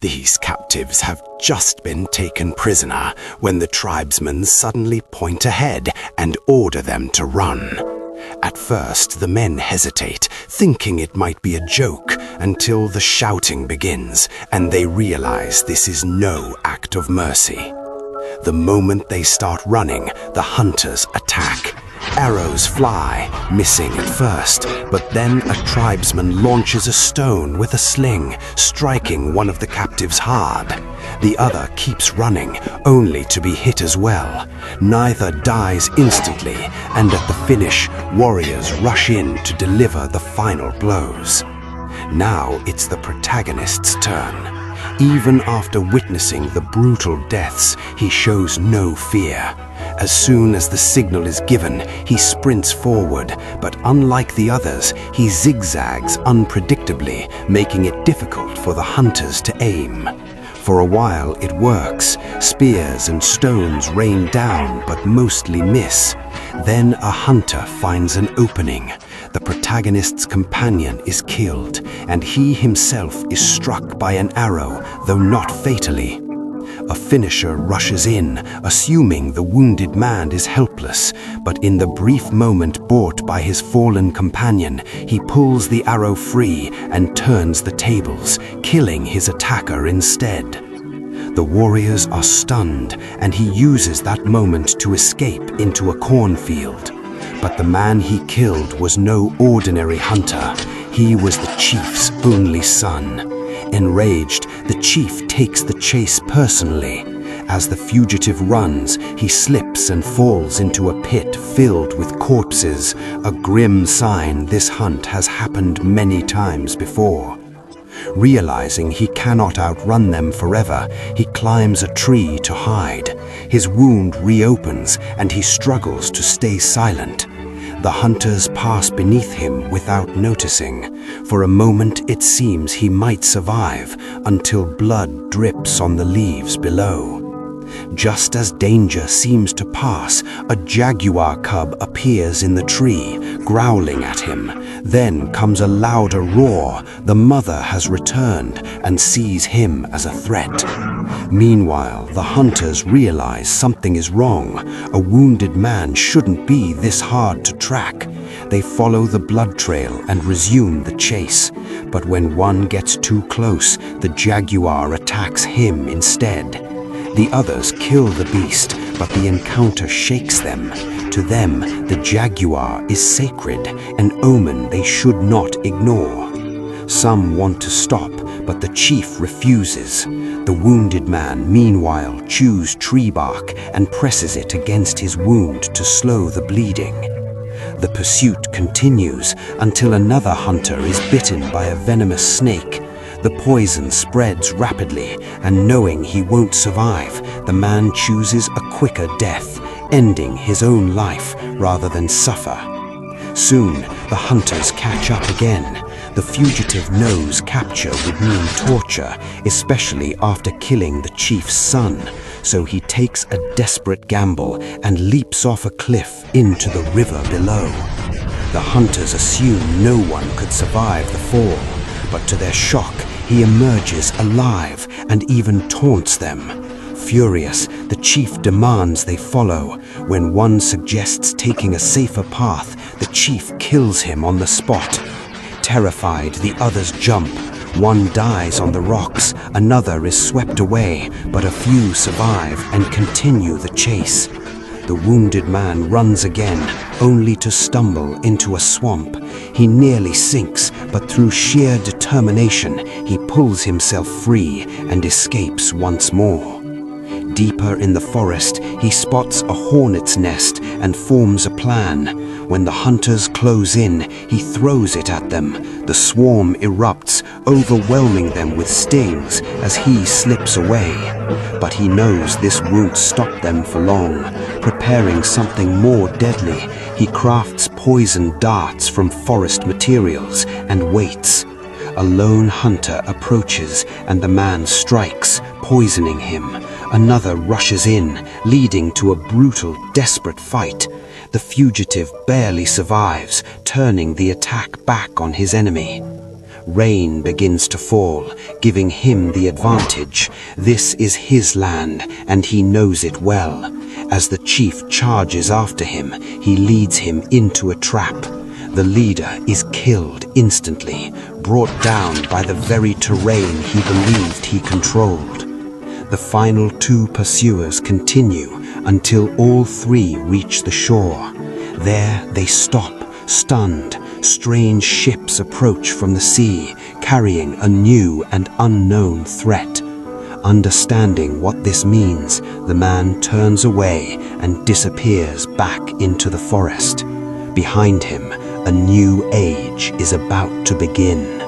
These captives have just been taken prisoner when the tribesmen suddenly point ahead and order them to run. At first, the men hesitate, thinking it might be a joke, until the shouting begins and they realize this is no act of mercy. The moment they start running, the hunters attack. Arrows fly, missing at first, but then a tribesman launches a stone with a sling, striking one of the captives hard. The other keeps running, only to be hit as well. Neither dies instantly, and at the finish, warriors rush in to deliver the final blows. Now it's the protagonist's turn. Even after witnessing the brutal deaths, he shows no fear. As soon as the signal is given, he sprints forward, but unlike the others, he zigzags unpredictably, making it difficult for the hunters to aim. For a while it works. Spears and stones rain down, but mostly miss. Then a hunter finds an opening. The protagonist's companion is killed, and he himself is struck by an arrow, though not fatally. A finisher rushes in, assuming the wounded man is helpless, but in the brief moment bought by his fallen companion, he pulls the arrow free and turns the tables, killing his attacker instead. The warriors are stunned, and he uses that moment to escape into a cornfield. But the man he killed was no ordinary hunter. He was the chief's only son. Enraged, the chief takes the chase personally. As the fugitive runs, he slips and falls into a pit filled with corpses, a grim sign this hunt has happened many times before. Realizing he cannot outrun them forever, he climbs a tree to hide. His wound reopens, and he struggles to stay silent. The hunters pass beneath him without noticing. For a moment it seems he might survive, until blood drips on the leaves below. Just as danger seems to pass, a jaguar cub appears in the tree, growling at him. Then comes a louder roar. The mother has returned and sees him as a threat. Meanwhile, the hunters realize something is wrong. A wounded man shouldn't be this hard to track. They follow the blood trail and resume the chase. But when one gets too close, the jaguar attacks him instead. The others kill the beast, but the encounter shakes them. To them, the jaguar is sacred, an omen they should not ignore. Some want to stop, but the chief refuses. The wounded man, meanwhile, chews tree bark and presses it against his wound to slow the bleeding. The pursuit continues until another hunter is bitten by a venomous snake. The poison spreads rapidly, and knowing he won't survive, the man chooses a quicker death, ending his own life rather than suffer. Soon, the hunters catch up again. The fugitive knows capture would mean torture, especially after killing the chief's son, so he takes a desperate gamble and leaps off a cliff into the river below. The hunters assume no one could survive the fall, but to their shock, he emerges alive and even taunts them. Furious, the chief demands they follow. When one suggests taking a safer path, the chief kills him on the spot. Terrified, the others jump. One dies on the rocks, another is swept away, but a few survive and continue the chase. The wounded man runs again, only to stumble into a swamp. He nearly sinks, but through sheer determination, he pulls himself free and escapes once more. Deeper in the forest, he spots a hornet's nest and forms a plan. When the hunters close in, he throws it at them. The swarm erupts, overwhelming them with stings as he slips away. But he knows this won't stop them for long. Preparing something more deadly, he crafts poison darts from forest materials and waits. A lone hunter approaches and the man strikes, poisoning him. Another rushes in, leading to a brutal, desperate fight. The fugitive barely survives, turning the attack back on his enemy. Rain begins to fall, giving him the advantage. This is his land, and he knows it well. As the chief charges after him, he leads him into a trap. The leader is killed instantly, brought down by the very terrain he believed he controlled. The final two pursuers continue until all three reach the shore. There they stop, stunned. Strange ships approach from the sea, carrying a new and unknown threat. Understanding what this means, the man turns away and disappears back into the forest. Behind him, a new age is about to begin.